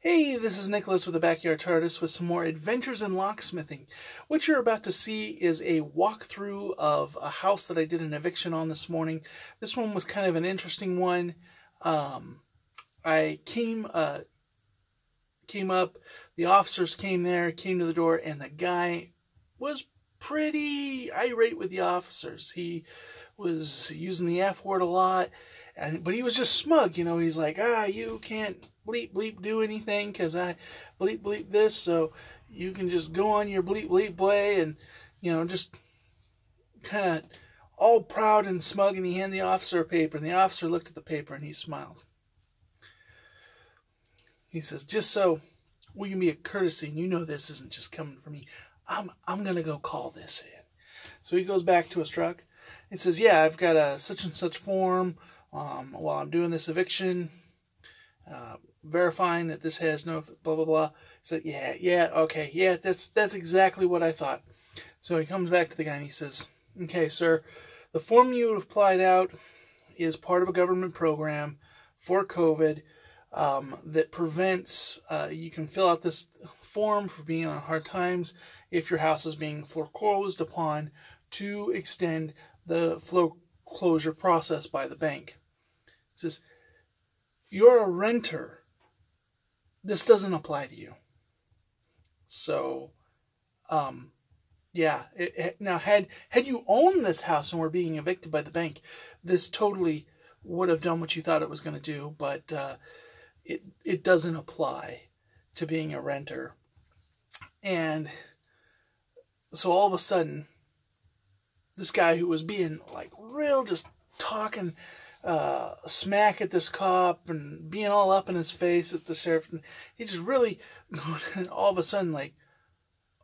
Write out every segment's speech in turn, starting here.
Hey, this is Nicholas with the Backyard TARDIS with some more adventures in locksmithing. What you're about to see is a walkthrough of a house that I did an eviction on this morning. This one was kind of an interesting one. I came up, the officers came to the door, and the guy was pretty irate with the officers. He was using the F word a lot, but he was just smug, he's like, you can't bleep bleep do anything because I bleep bleep this, so you can just go on your bleep bleep way, and just kind of all proud and smug. And he handed the officer a paper, and the officer looked at the paper and he smiled. He says, just so we can be a courtesy, and this isn't just coming from me, I'm gonna go call this in. So he goes back to his truck. He says, yeah, I've got a such and such form while I'm doing this eviction, verifying that this has no blah blah blah. He said, yeah, okay, yeah, that's exactly what I thought. So he comes back to the guy and he says, okay, sir, the form you applied out is part of a government program for COVID that prevents, you can fill out this form for being on hard times if your house is being foreclosed upon to extend the foreclosure process by the bank. It says, you're a renter. This doesn't apply to you. So, yeah. Now, had you owned this house and were being evicted by the bank, this totally would have done what you thought it was going to do, but it doesn't apply to being a renter. And so all of a sudden, this guy who was being like real, just talking smack at this cop and being all up in his face at the sheriff, and he just really, all of a sudden, like,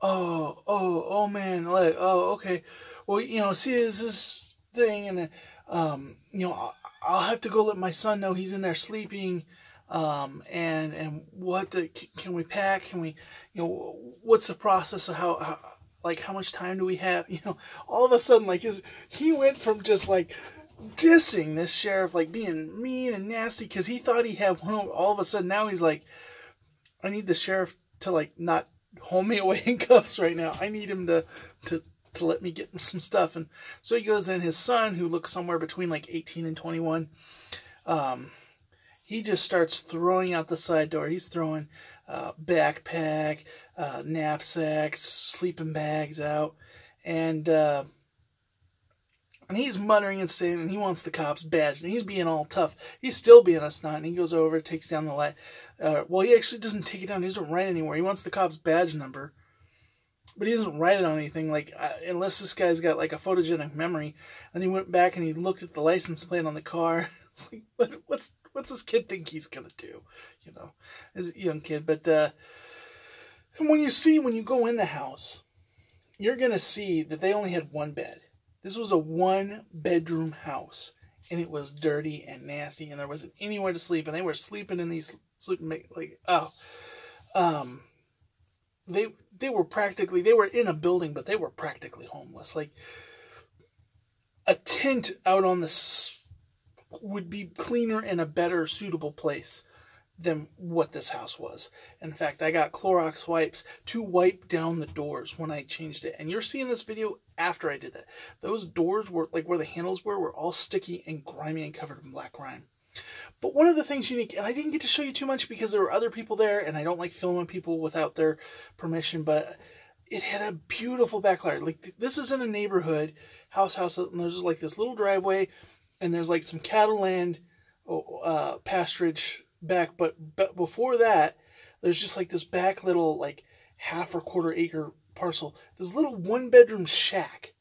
oh man, like, oh, okay, well, see, there's this thing, and I'll have to go let my son know he's in there sleeping, and what can we pack? Can we, what's the process of how much time do we have? All of a sudden, like, he went from just like dissing this sheriff, like being mean and nasty because he thought he had one. All of a sudden, now he's like, I need the sheriff to like not hold me away in cuffs right now. I need him to let me get some stuff. And so he goes in. His son, who looks somewhere between like 18 and 21, he just starts throwing out the side door. He's throwing backpack, knapsacks, sleeping bags out, and he's muttering and saying, and he wants the cops badge, and he's being all tough. He's still being a snot, and he goes over, takes down the light. Well, he actually doesn't take it down. He doesn't write anywhere. He wants the cops badge number, but he doesn't write it on anything, like, unless this guy's got like a photogenic memory. And he went back and he looked at the license plate on the car. It's like, what's this kid think he's gonna do? As a young kid. But and when you go in the house, you're gonna see that they only had one bed. This was a one-bedroom house, and it was dirty and nasty, and there wasn't anywhere to sleep, and they were sleeping in these sleeping, like, they were in a building, but they were practically homeless. Like, a tent out on the would be cleaner and a better suitable place than what this house was. In fact, I got Clorox wipes to wipe down the doors when I changed it. And you're seeing this video after I did that. Those doors were, like, where the handles were all sticky and grimy and covered in black grime. But one of the things unique, and I didn't get to show you too much because there were other people there, and I don't like filming people without their permission, but it had a beautiful backyard. Like, this is in a neighborhood, house, and there's like this little driveway, and there's like some cattle land, pasturage back, but before that, there's just like this back little, like, half or quarter acre parcel, this little one-bedroom shack,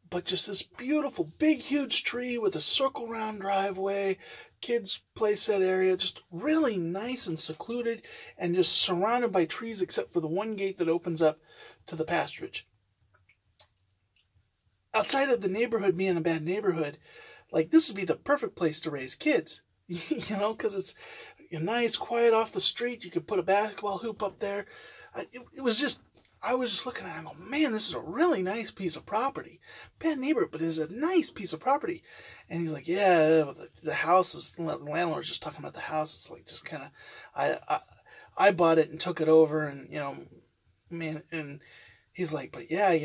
but just this beautiful big huge tree with a circle round driveway, kids play set area, just really nice and secluded, and just surrounded by trees except for the one gate that opens up to the pasturage. Outside of the neighborhood being a bad neighborhood, like, this would be the perfect place to raise kids, because it's nice, quiet off the street. You could put a basketball hoop up there. It was just, I was just looking at it and I go, man, this is a really nice piece of property. Bad neighborhood, but it's a nice piece of property. And he's like, yeah, the house is, the landlord's just talking about the house. It's like, just kind of, I bought it and took it over, and man, and he's like, but yeah,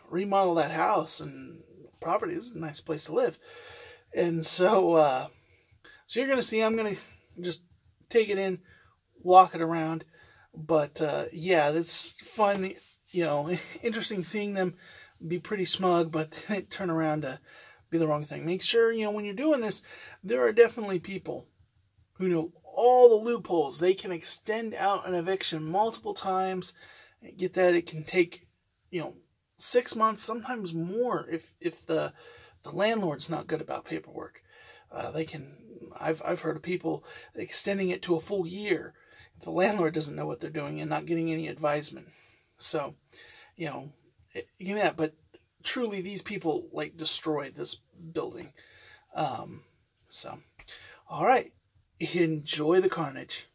remodel that house and property. This is a nice place to live. And so you're gonna see, I'm gonna just take it in, walk it around. But yeah, that's fun. Interesting seeing them be pretty smug, but then it turn around to be the wrong thing. Make sure, when you're doing this, there are definitely people who know all the loopholes. They can extend out an eviction multiple times. Get that? It can take, 6 months, sometimes more, if the landlord's not good about paperwork. They can. I've heard of people extending it to a full year if the landlord doesn't know what they're doing and not getting any advisement. So, but truly, these people destroyed this building. So, all right, enjoy the carnage.